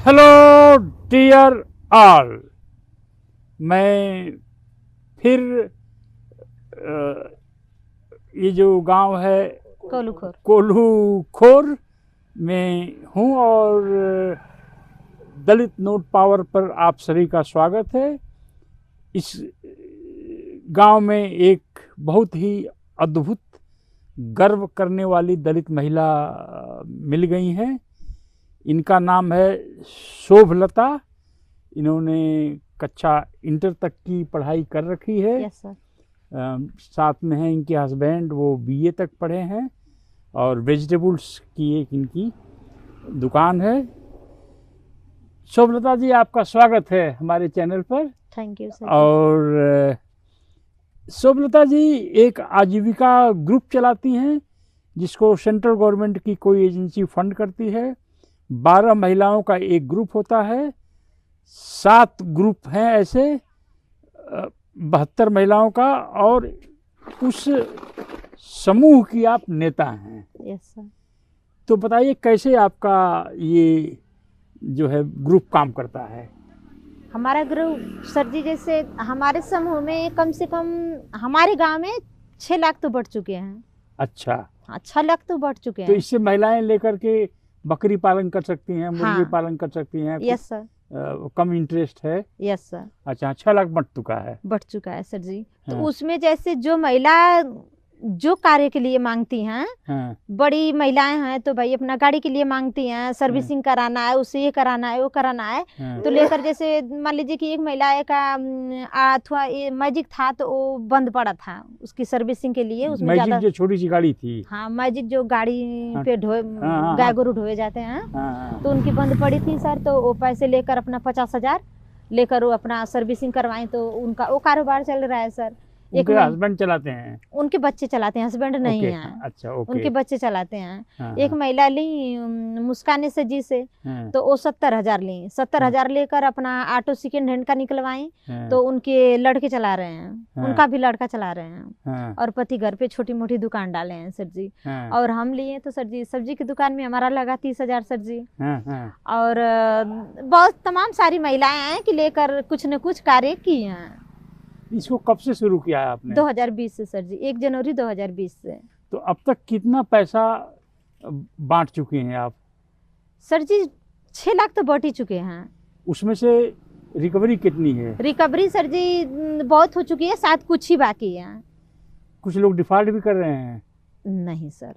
Hello dear all, मैं फिर ये जो गांव है कोल्हूखोर में हूँ और दलित नोट पावर पर आप सभी का स्वागत है। इस गांव में एक बहुत ही अद्भुत गर्व करने वाली दलित महिला मिल गई हैं। इनका नाम है शोभलता। इन्होंने कक्षा इंटर तक की पढ़ाई कर रखी है। Yes sir. साथ में है इनके हस्बैंड, वो बीए तक पढ़े हैं और वेजिटेबल्स की एक इनकी दुकान है। शोभलता जी, आपका स्वागत है हमारे चैनल पर। Thank you sir. और शोभलता जी एक आजीविका ग्रुप चलाती हैं जिसको सेंट्रल गवर्नमेंट की कोई एजेंसी फंड करती है। 12 महिलाओं का एक ग्रुप होता है, 7 ग्रुप हैं ऐसे 72 महिलाओं का, और उस समूह की आप नेता हैं। Yes sir. तो बताइए कैसे आपका ये जो है ग्रुप काम करता है। हमारा ग्रुप सर जी, जैसे हमारे समूह में कम से कम हमारे गांव में 6 लाख तो बढ़ चुके हैं। अच्छा, हाँ, 6 लाख तो बढ़ चुके हैं। तो इससे महिलाएं लेकर के बकरी पालन कर सकती हैं, मुर्गी हाँ। पालन कर सकती हैं। Yes sir. कम इंटरेस्ट है। Yes sir. अच्छा, 6 लाख बढ़ चुका है। बढ़ चुका है सर जी। तो हाँ। उसमें जैसे जो महिला जो कार्य के लिए मांगती हैं, हाँ। बड़ी महिलाएं हैं तो भाई अपना गाड़ी के लिए मांगती हैं, सर्विसिंग कराना है, उसे ये कराना है, वो कराना है। हाँ। तो लेकर जैसे मान लीजिए कि एक महिला का अथवा ये मैजिक था तो वो बंद पड़ा था उसकी सर्विसिंग के लिए। उसमें मैजिक ज्यादा, जो छोटी सी गाड़ी थी। हाँ, मैजिक जो गाड़ी हाँ। पे ढोए हाँ। गाय गोरू ढोए जाते हैं, हाँ। तो उनकी बंद पड़ी थी सर। तो वो पैसे लेकर अपना 50,000 लेकर वो अपना सर्विसिंग करवाएं, तो उनका वो कारोबार चल रहा है सर। उनके हस्बैंड चलाते हैं? उनके बच्चे चलाते हैं, हस्बैंड नहीं ओके, है। अच्छा, ओके। उनके बच्चे चलाते हैं। हाँ। एक महिला ली मुस्कान से जी से, हाँ। तो वो 70,000 ली। 70,000 लेकर अपना ऑटो सेकेंड हैंड का निकलवाई। हाँ। तो उनके लड़के चला रहे हैं। हाँ। उनका भी लड़का चला रहे हैं। हाँ। और पति घर पे छोटी मोटी दुकान डाले हैं सर जी। हाँ। और हम लिए तो सर जी सब्जी की दुकान में हमारा लगा 30,000 सर जी। हाँ। हाँ। और बहुत तमाम सारी महिलाएं हैं कि लेकर कुछ न कुछ कार्य किए हैं। इसको कब से शुरू किया है आपने? 2020 से सर जी, 1 जनवरी 2020 से। तो अब तक कितना पैसा बांट चुके हैं आप? सर जी 6 लाख तो बढ़ ही चुके हैं। उसमें से रिकवरी कितनी है? रिकवरी सर जी बहुत हो चुकी है, शायद कुछ ही बाकी है। कुछ लोग डिफॉल्ट भी कर रहे हैं? नहीं सर।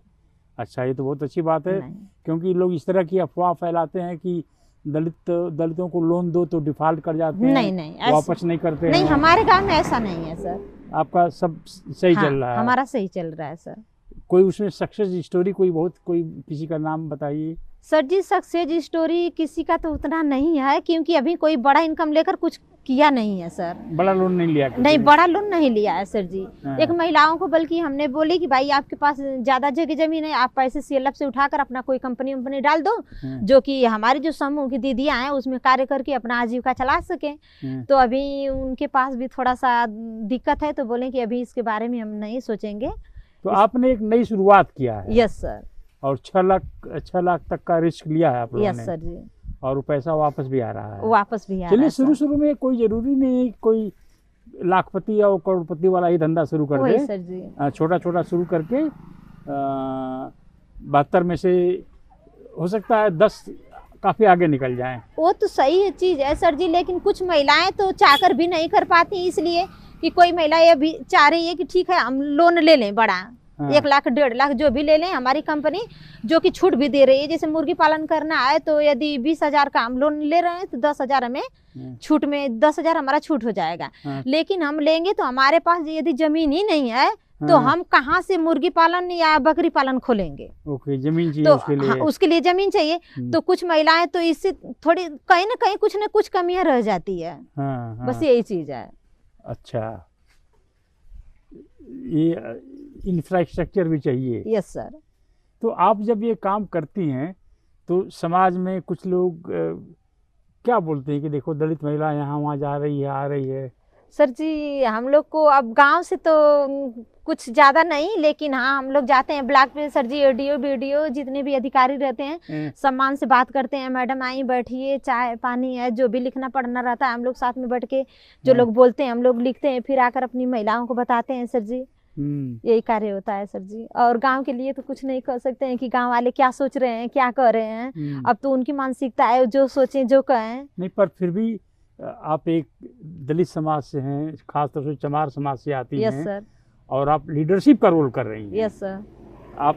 अच्छा, ये तो बहुत अच्छी बात है। नहीं। क्योंकि लोग इस तरह की अफवाह फैलाते हैं कि दलितों को लोन दो तो डिफॉल्ट कर जाते हैं। नहीं, वापस नहीं करते नहीं, हैं। हमारे गांव में ऐसा नहीं है सर। आपका सब सही हाँ, चल रहा है? हमारा सही चल रहा है सर। कोई उसमें सक्सेस स्टोरी कोई किसी का नाम बताइए। सर जी सक्सेस स्टोरी किसी का तो उतना नहीं है, क्योंकि अभी कोई बड़ा इनकम लेकर कुछ किया नहीं है सर। बड़ा लोन नहीं लिया? नहीं, बड़ा लोन नहीं लिया है सर जी। हाँ। एक महिलाओं को बल्कि हमने बोले कि भाई आपके पास ज्यादा जगह जमीन है, आप पैसे सीएलएफ से उठाकर अपना कोई कंपनी डाल दो, हाँ। जो कि हमारी जो समूह की दीदियां हैं उसमें कार्य करके अपना आजीविका चला सके। हाँ। तो अभी उनके पास भी थोड़ा सा दिक्कत है, तो बोले कि अभी इसके बारे में हम नहीं सोचेंगे। तो आपने एक नई शुरुआत किया है। Yes sir. और 6 लाख तक का रिस्क लिया है आप लोगों यस ने। सर जी। और वो पैसा वापस भी आ रहा है? वापस भी आ रहा चलिए, है सर। शुरू में कोई जरूरी नहीं कोई लाखपति या करोड़पति वाला ही धंधा शुरू कर वही दे। सर जी। छोटा छोटा शुरू करके 72 में से हो सकता है 10 काफी आगे निकल जाएं। वो तो सही चीज है सर जी, लेकिन कुछ महिलाएं तो चाहकर भी नहीं कर पाती, इसलिए कि कोई महिला ये भी चाह रही है कि ठीक है हम लोन ले लें बड़ा। हाँ। 1 लाख 1.5 लाख जो भी ले लें, हमारी कंपनी जो कि छूट भी दे रही है। जैसे मुर्गी पालन करना है तो यदि 20,000 का हम लोन ले रहे हैं तो 10,000 हमें छूट में 10,000 हमारा छूट हो जाएगा। हाँ। लेकिन हम लेंगे तो हमारे पास यदि जमीन ही नहीं है तो हाँ। हम कहाँ से मुर्गी पालन या बकरी पालन खोलेंगे? ओके, जमीन चाहिए तो उसके लिए। हाँ, उसके लिए जमीन चाहिए। तो कुछ महिलाएं तो इससे थोड़ी कहीं ना कुछ कमियां रह जाती है। हाँ। हाँ। बस यही चीज है। अच्छा, ये इंफ्रास्ट्रक्चर भी चाहिए। Yes sir. तो आप जब ये काम करती हैं तो समाज में कुछ लोग क्या बोलते हैं कि देखो दलित महिला यहाँ वहाँ जा रही है, आ रही है? सर जी हम लोग को अब गांव से तो कुछ ज़्यादा नहीं, लेकिन हाँ हम लोग जाते हैं ब्लॉक पे सर जी, एडीओ बीडीओ जितने भी अधिकारी रहते हैं सम्मान से बात करते हैं, मैडम आई बैठिए, चाय पानी है, जो भी लिखना पढ़ना रहता है हम लोग साथ में बैठ के जो लोग बोलते हैं हम लोग लिखते हैं, फिर आकर अपनी महिलाओं को बताते हैं सर जी। यही कार्य होता है सर जी। और गांव के लिए तो कुछ नहीं कर सकते हैं कि गांव वाले क्या सोच रहे हैं, क्या कर रहे हैं, अब तो उनकी मानसिकता है, जो सोचें जो कहें। नहीं, पर फिर भी आप एक दलित समाज से हैं, खासतौर से चमार समाज से आती हैं। Yes sir. और आप लीडरशिप का रोल कर रही हैं। Yes sir. आप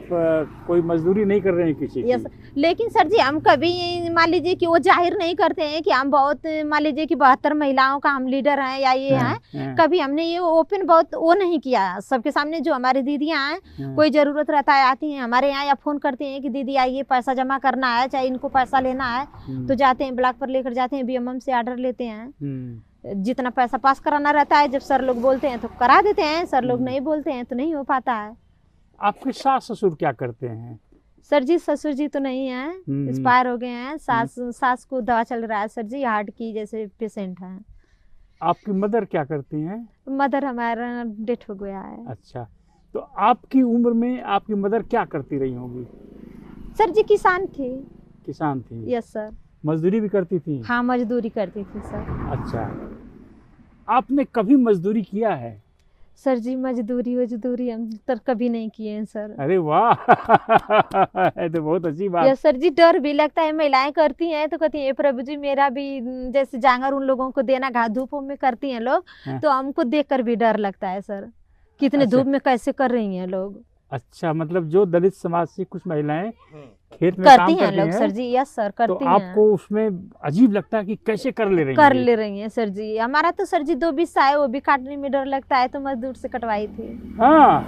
कोई मजदूरी नहीं कर रहे हैं किसी की। यस, लेकिन सर जी हम कभी मान लीजिए कि वो जाहिर नहीं करते हैं कि हम बहुत मान लीजिए कि 72 महिलाओं का हम लीडर हैं या ये हैं, कभी हमने ये ओपन बहुत वो नहीं किया सबके सामने। जो हमारी दीदियां हैं कोई जरूरत रहता है आती हैं हमारे यहाँ या फोन करती हैं कि दीदी आइए पैसा जमा करना है, चाहे इनको पैसा लेना है तो जाते हैं ब्लॉक पर लेकर जाते हैं, बीएमएम से ऑर्डर लेते हैं, जितना पैसा पास कराना रहता है जब सर लोग बोलते हैं तो करा देते हैं, सर लोग नहीं बोलते हैं तो नहीं हो पाता है। आपके सास ससुर क्या करते हैं? सर जी ससुर जी तो नहीं है, एक्सपायर हो गए हैं। सास को दवा चल रहा है सर जी, हार्ट की जैसे पेशेंट है। आपकी मदर क्या करती हैं? मदर हमारा डेथ हो गया है। अच्छा, तो आपकी उम्र में आपकी मदर क्या करती रही होगी? सर जी किसान थी। किसान थी? Yes sir. मजदूरी भी करती थी? हाँ मजदूरी करती थी सर। अच्छा, आपने कभी मजदूरी किया है? सर जी मजदूरी हम तो कभी नहीं किए हैं सर। अरे वाह ये तो बहुत अच्छी बात है। सर जी डर भी लगता है, महिलाएं करती हैं तो कहती है प्रभु जी मेरा भी जैसे जांगर उन लोगों को देना, घास धूपों में करती हैं लोग तो हमको देखकर भी डर लगता है सर, कितने धूप में कैसे कर रही हैं लोग। अच्छा, मतलब जो दलित समाज से कुछ महिलाएं खेत में करती हैं लोग सर जी। यस सर करती हैं। आपको उसमें अजीब लगता है कि कैसे कर ले रही हैं सर जी। हमारा तो सर जी 2 बिस्सा है, वो भी काटने में डर लगता है तो मजदूर से कटवाई थी। हाँ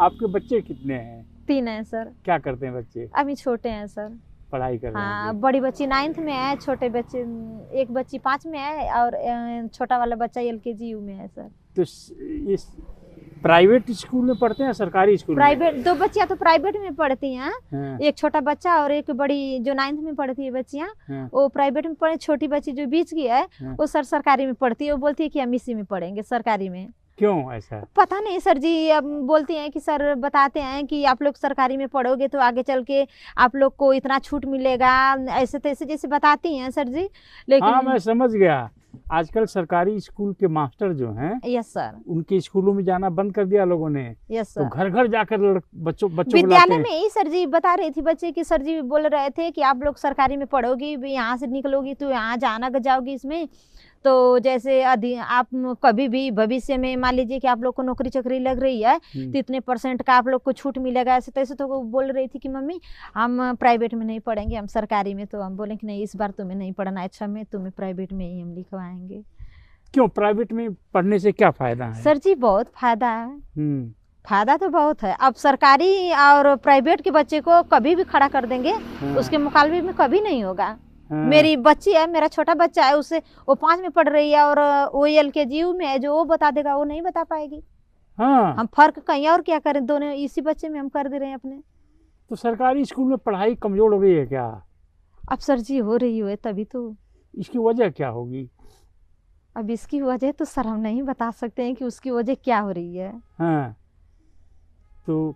आपके बच्चे कितने हैं? 3 हैं सर। क्या करते हैं बच्चे? अभी छोटे हैं सर। पढ़ाई कर रहे हैं? हाँ, बड़ी बच्ची 9th में है, छोटे बच्चे एक बच्ची 5 में है और छोटा वाला बच्चा LKG में है सर। तो इस प्राइवेट स्कूल में पढ़ते हैं सरकारी स्कूल में? प्राइवेट, 2 बच्चियां तो प्राइवेट में पढ़ती हैं। एक छोटा बच्चा और एक बड़ी जो 9th में पढ़ती है बच्चियां वो प्राइवेट में पढ़े, छोटी बच्ची जो बीच की है वो सरकारी में पढ़ती है। वो बोलती है कि हम इसी में पढ़ेंगे सरकारी में। क्यों ऐसा? पता नहीं सर जी, अब बोलती हैं कि सर बताते हैं कि आप लोग सरकारी में पढ़ोगे तो आगे चल के आप लोग को इतना छूट मिलेगा, ऐसे तैसे जैसे बताती हैं सर जी। लेकिन हाँ मैं समझ गया, आजकल सरकारी स्कूल के मास्टर जो हैं यस सर उनके स्कूलों में जाना बंद कर दिया लोगों ने। Yes sir. तो घर घर जाकर बच्चों विद्यालय में ही सर जी बता रही थी बच्चे की, सर जी बोल रहे थे कि आप लोग सरकारी में पढ़ोगी, यहाँ से निकलोगी तो यहाँ जाना जाओगी इसमें, तो जैसे आप कभी भी भविष्य में मान लीजिए कि आप लोग को नौकरी चकरी लग रही है तो इतने % का आप लोग को छूट मिलेगा, ऐसे तैसे। तो वो बोल रही थी कि मम्मी हम प्राइवेट में नहीं पढ़ेंगे, हम सरकारी में। तो हम बोले कि नहीं इस बार तुम्हें नहीं पढ़ना, अच्छा में तुम्हें प्राइवेट में ही हम लिखवाएंगे। क्यों, प्राइवेट में पढ़ने से क्या फायदा है? सर जी बहुत फायदा है, फायदा तो बहुत है। अब सरकारी और प्राइवेट के बच्चे को कभी भी खड़ा कर देंगे उसके मुकाबले में कभी नहीं होगा। मेरी बच्ची है, मेरा छोटा बच्चा है, उससे वो 5 में पढ़ रही है और वो LKG में है, जो वो बता देगा वो नहीं बता पाएगी। हम फर्क कहीं और क्या करें, दोनों इसी बच्चे में हम कर दे रहे हैं अपने। तो सरकारी स्कूल में पढ़ाई कमजोर हो गई है क्या? अब सर जी हो रही है तभी तो। इसकी वजह क्या होगी? अब इसकी वजह तो सर हम नहीं बता सकते हैं कि उसकी वजह क्या हो रही है। हाँ, तो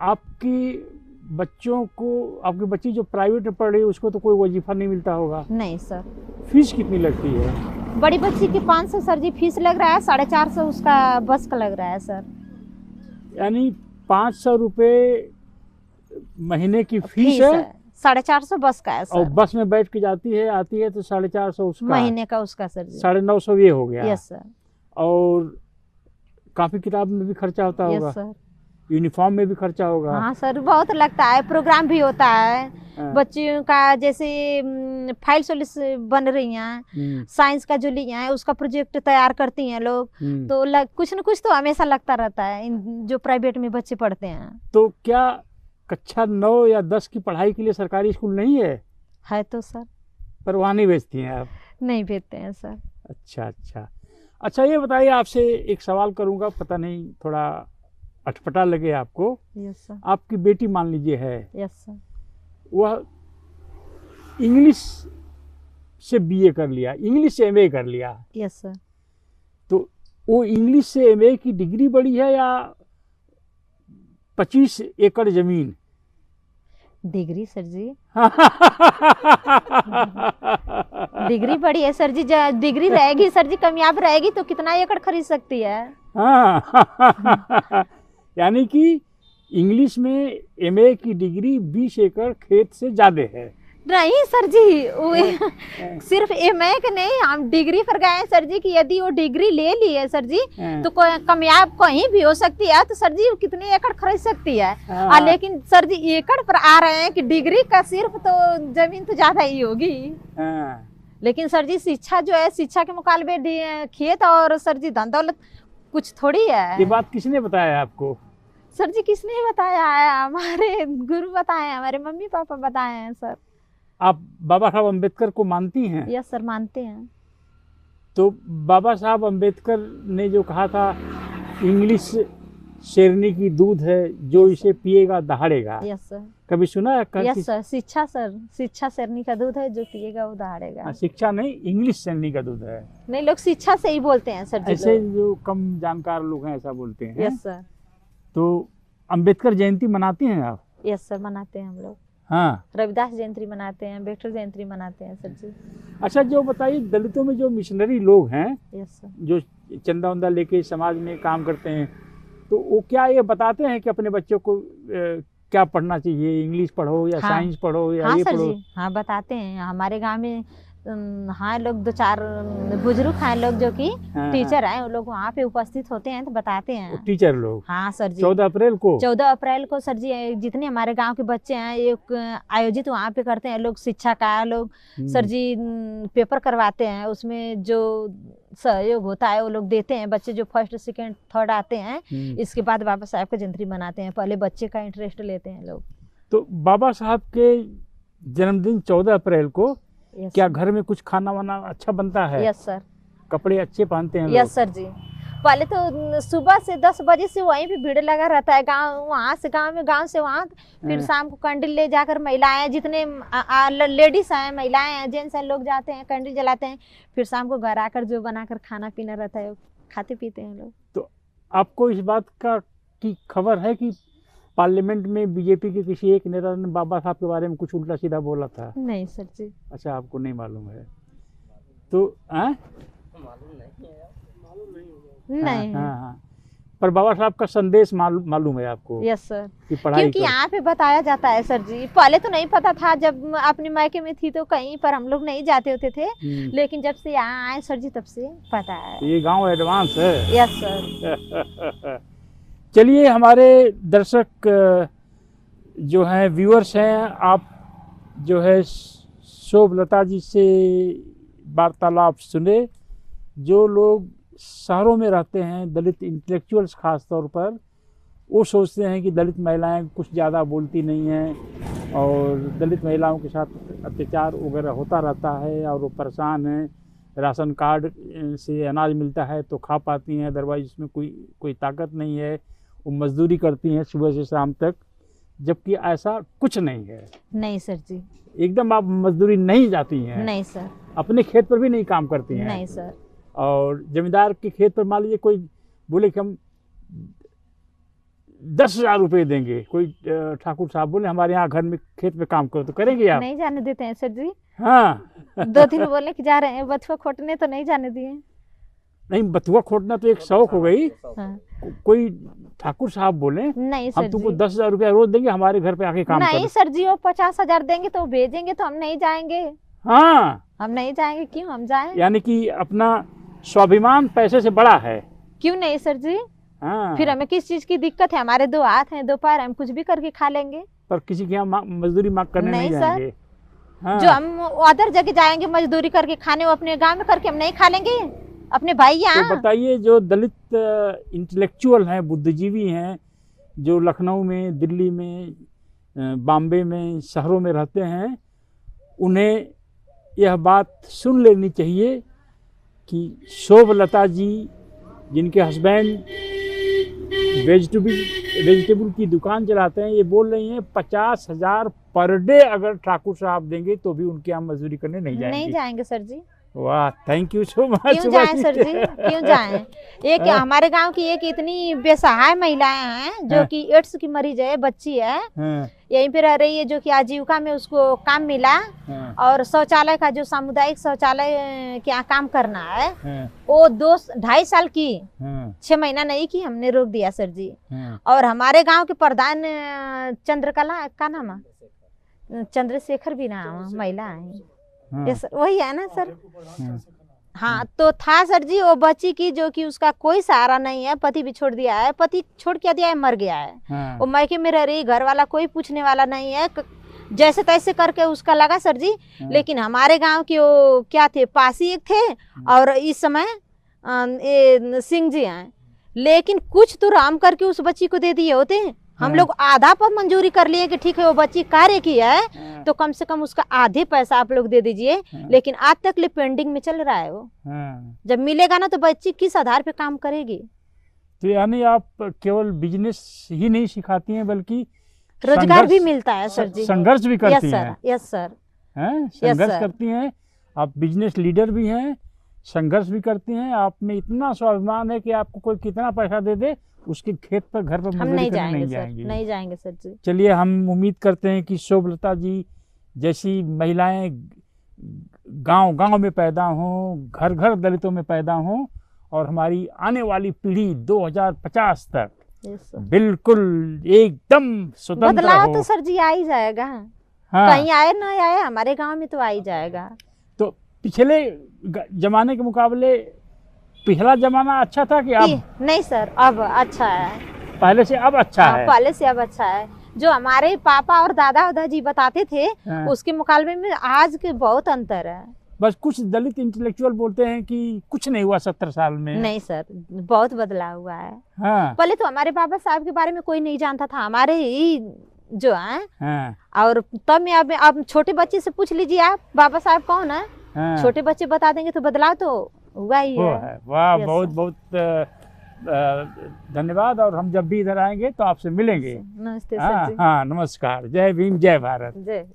आपकी बच्ची जो प्राइवेट में पढ़ रही है उसको तो कोई वजीफा नहीं मिलता होगा? नहीं सर। फीस कितनी लगती है? बड़ी बच्ची की 500 सर जी फीस लग रहा है, 450 उसका बस का लग रहा है सर। यानी 500 रुपये महीने की फीस है, 450 बस का है सर। और बस में बैठ के जाती है आती है तो 450 उसका महीने का उसका सर जी। 950 ये हो गया। Yes sir. और कापी किताब में भी खर्चा होता होगा? Yes sir. यूनिफॉर्म में भी खर्चा होगा? हाँ सर बहुत लगता है, प्रोग्राम भी होता है बच्चियों का, जैसे फाइल सोलिस बन रही हैं, साइंस का जो लिया है उसका प्रोजेक्ट तैयार करती हैं लोग, तो कुछ न कुछ तो हमेशा लगता रहता है जो प्राइवेट में बच्चे पढ़ते हैं। तो क्या कक्षा 9 या 10 की पढ़ाई के लिए सरकारी स्कूल नहीं है? है तो सर। पर वहाँ नहीं भेजती हैं आप? नहीं भेजते हैं सर। अच्छा, ये बताइए, आपसे एक सवाल करूँगा, पता नहीं थोड़ा अटपटा लगे आपको। Yes sir. आपकी बेटी मान लीजिए है, यस सर, वह इंग्लिश से बीए कर लिया, इंग्लिश से एमए कर लिया, यस सर। तो वो इंग्लिश से एमए की डिग्री बड़ी है या 25 एकड़ जमीन? डिग्री सर जी, डिग्री बड़ी है सर जी। डिग्री रहेगी सर जी, कामयाब रहेगी तो कितना एकड़ खरीद सकती है। हाँ यानी कि इंग्लिश में एमए की डिग्री 20 एकड़ खेत से ज्यादा है। नहीं सर जी, वो सिर्फ एमए के नहीं, हम डिग्री पर गए हैं सर जी कि यदि वो डिग्री ले ली है सर जी तो कोई कामयाब कहीं भी हो सकती है। तो सर जी वो कितने एकड़ खरीद सकती है। लेकिन सर जी एकड़ पर आ रहे हैं कि डिग्री का सिर्फ तो जमीन तो ज्यादा ही होगी। लेकिन सर जी शिक्षा जो है, शिक्षा के मुकाबले खेत और सर जी धन दौलत कुछ थोड़ी है। ये बात किसने बताया आपको? सर जी किसने बताया है? हमारे गुरु बताए हैं, हमारे मम्मी पापा बताए हैं सर। आप बाबा साहब अम्बेडकर को मानती हैं? यस सर, मानते हैं। तो बाबा साहब अम्बेडकर ने जो कहा था, इंग्लिश शेरनी की दूध है, जो इसे पिएगा दहाड़ेगा। Yes sir. कभी सुना है? यस सर, शिक्षा सर, शिक्षा शेरनी का दूध है, जो पिएगा वो दहाड़ेगा। शिक्षा नहीं, इंग्लिश शेरनी का दूध है। नहीं, लोग शिक्षा से ही बोलते हैं सर जी। ऐसे जो कम जानकार लोग हैं ऐसा बोलते हैं। Yes sir. तो अम्बेडकर जयंती मनाती हैं आप? यस सर, मनाते हैं हम लोग। हाँ, रविदास जयंती मनाते हैं, अम्बेडकर जयंती मनाते हैं सर जी। अच्छा जो बताइए, दलितों में जो मिशनरी लोग हैं, यस सर, जो चंदा उंदा लेके समाज में काम करते हैं, तो वो क्या ये बताते हैं कि अपने बच्चों को क्या पढ़ना चाहिए, इंग्लिश पढ़ो या साइंस पढ़ो या ये पढ़ो? जी, हाँ बताते हैं। हमारे गांव में हाँ लोग 2-4 बुजुर्ग हैं लोग जो कि टीचर हैं, वो लोग वहाँ पे उपस्थित होते हैं तो बताते हैं। टीचर लोग? हाँ सर जी। 14 अप्रैल को सर जी जितने हमारे गांव के बच्चे हैं एक आयोजित वहाँ पे करते हैं लोग, शिक्षा का लोग सर जी पेपर करवाते हैं, उसमें जो सहयोग होता है वो लोग देते हैं। बच्चे जो फर्स्ट सेकंड थर्ड आते हैं, इसके बाद बाबा साहब का जयंती मनाते हैं। पहले बच्चे का इंटरेस्ट लेते हैं लोग। तो बाबा साहब के जन्मदिन 14 अप्रैल को क्या घर में कुछ खाना वाना अच्छा बनता है? Yes sir. कपड़े अच्छे पहनते हैं लोग? यस सर जी। पहले तो सुबह से 10 बजे से वहीं पे भीड़ लगा रहता है। गांव वहाँ से गांव से वहाँ, फिर शाम को कैंडल ले जाकर महिलाएं, जितने लेडीज हैं, महिलाएं हैं, जेंट्स हैं, लोग जाते हैं कैंडल जलाते हैं। फिर शाम को घर आकर जो बनाकर खाना पीना रहता है खाते पीते हैं लोग। तो आपको इस बात की खबर है कि पार्लियामेंट में बीजेपी के किसी एक नेता ने बाबा साहब के बारे में कुछ उल्टा सीधा बोला था? नहीं सर जी। अच्छा, आपको नहीं मालूम है? तो नहीं। हाँ, पर बाबा साहब का संदेश मालूम है आपको? Yes sir. कि पढ़ाई क्योंकि यहाँ पे बताया जाता है सर जी। पहले तो नहीं पता था, जब अपने मायके में थी तो कहीं पर हम लोग नहीं जाते होते थे, लेकिन जब से यहाँ आए सर जी तब से पता है। ये गांव एडवांस है। Yes sir. चलिए, हमारे दर्शक जो हैं, व्यूअर्स हैं, आप जो है शोभलता जी से वार्तालाप सुने। जो लोग शहरों में रहते हैं, दलित इंटेलेक्चुअल्स खास तौर पर, वो सोचते हैं कि दलित महिलाएं कुछ ज़्यादा बोलती नहीं हैं और दलित महिलाओं के साथ अत्याचार वगैरह होता रहता है और वो परेशान हैं। राशन कार्ड से अनाज मिलता है तो खा पाती हैं, अदरवाइज इसमें कोई ताकत नहीं है। वो मजदूरी करती हैं सुबह से शाम तक, जबकि ऐसा कुछ नहीं है। नहीं सर जी, एकदम आप मजदूरी नहीं जाती हैं? नहीं सर। अपने खेत पर भी नहीं काम करती हैं? नहीं सर। और जमींदार के खेत पर मान लीजिए कोई बोले कि हम 10,000 रुपये देंगे, कोई ठाकुर साहब बोले हमारे यहाँ घर में खेत में काम करो, तो करेंगे आप? नहीं जाने देते हैं सर जी। हाँ 2 दिन बोलने की जा रहे हैं, बथुआ खोटने तो नहीं जाने दिए। नहीं, बथुआ खोटना तो एक शौक हो गई। हाँ। कोई ठाकुर साहब बोले नहीं सर, हम तुमको 10,000 रुपया रोज देंगे, हमारे घर पे आके काम नहीं सर जी, वो 50,000 देंगे तो भेजेंगे, तो हम नहीं जाएंगे। हाँ, हम नहीं जाएंगे। क्यों हम जाएं? यानी कि अपना स्वाभिमान पैसे से बड़ा है। क्यों नहीं सर जी? हाँ। फिर हमें किस चीज की दिक्कत है? हमारे 2 हाथ हैं, 2 पैर, हम कुछ भी करके खा लेंगे। पर किसी के यहाँ मजदूरी करने नहीं जाएंगे। हाँ। जो हम अदर जगह जाएंगे मजदूरी करके खाने, वो अपने गांव में करके हम नहीं खा लेंगे अपने भाई यहाँ? तो बताइए, जो दलित इंटेलेक्चुअल हैं, बुद्धिजीवी हैं, जो लखनऊ में, दिल्ली में, बॉम्बे में, शहरों में रहते हैं, उन्हें यह बात सुन लेनी चाहिए कि शोभलता जी, जिनके हस्बैंड वेजिटेबल की दुकान चलाते हैं। ये बोल रही हैं 50,000 पर डे अगर ठाकुर साहब देंगे तो भी उनके यहाँ मजदूरी करने नहीं जाएंगे। नहीं जाएंगे सर जी। वाह, थैंक यू सो मच। क्यों जाएं सर जी, क्यों जाएं? एक हमारे गांव की एक इतनी बेसहाय महिलाएं हैं जो कि एड्स की मरीज है, बच्ची है, यहीं पे रह रही है, जो कि आजीविका में उसको काम मिला और शौचालय का जो सामुदायिक शौचालय के यहाँ काम करना है वो 2-2.5 साल की 6 महीना नहीं की, हमने रोक दिया सर जी। और हमारे गांव के प्रधान चंद्रकला का नाम है, चंद्रशेखर भी नाम महिला है, यस वही है ना सर। हाँ तो था सर जी, वो बच्ची की जो कि उसका कोई सहारा नहीं है, पति भी छोड़ दिया है, पति छोड़ क्या दिया है, मर गया है, वो मायके में रह रही, घर वाला कोई पूछने वाला नहीं है, जैसे तैसे करके उसका लगा सर जी। लेकिन हमारे गांव के वो क्या थे, पासी एक थे और इस समय सिंह जी हैं, लेकिन कुछ तो राम करके उस बच्ची को दे दिए होते। हम लोग आधा पर मंजूरी कर लिए कि ठीक है वो बच्ची कार्य की है तो कम से कम उसका आधे पैसा आप लोग दे दीजिए, लेकिन आज तक ले पेंडिंग में चल रहा है वो। जब मिलेगा ना तो बच्ची किस आधार पे काम करेगी? तो यानी आप केवल बिजनेस ही नहीं सिखाती हैं बल्कि रोजगार भी मिलता है सर जी, संघर्ष भी करती हैं। यस सर, संघर्ष करती हैं आप, बिजनेस लीडर भी हैं, संघर्ष भी करती हैं। आप में इतना स्वाभिमान है कि आपको कोई कितना पैसा दे दे उसके खेत पर, घर पर हम नहीं जाएंगे, नहीं जाएंगे सर जी। चलिए, हम उम्मीद करते हैं कि शोभलता जी जैसी महिलाएं गांव गांव में पैदा हों, घर घर दलितों में पैदा हों और हमारी आने वाली पीढ़ी 2050 तक बिल्कुल एकदम स्वतंत्र बदलाव हो। तो सर जी आ ही जाएगा। कहीं आए ना आए, हमारे गांव में तो आ ही जाएगा। तो पिछले जमाने के मुकाबले पिछला जमाना अच्छा था कि अब? नहीं सर, अब अच्छा है, पहले से अब अच्छा है। पहले से अब अच्छा है। जो हमारे पापा और दादा जी बताते थे उसके मुकाबले में आज के बहुत अंतर है। बस कुछ दलित इंटेलेक्चुअल बोलते हैं कि कुछ नहीं हुआ 70 साल में। नहीं सर, बहुत बदलाव हुआ है। पहले तो हमारे बाबा साहब के बारे में कोई नहीं जानता था, हमारे ही जो है और तब में अब छोटे बच्चे से पूछ लीजिए आप बाबा साहब कौन है, छोटे बच्चे बता देंगे, तो बदलाव तो हुआ ही है। वाह, बहुत बहुत धन्यवाद। और हम जब भी इधर आएंगे तो आपसे मिलेंगे। नमस्ते सर जी। हाँ, नमस्कार। जय भीम, जय भारत। जय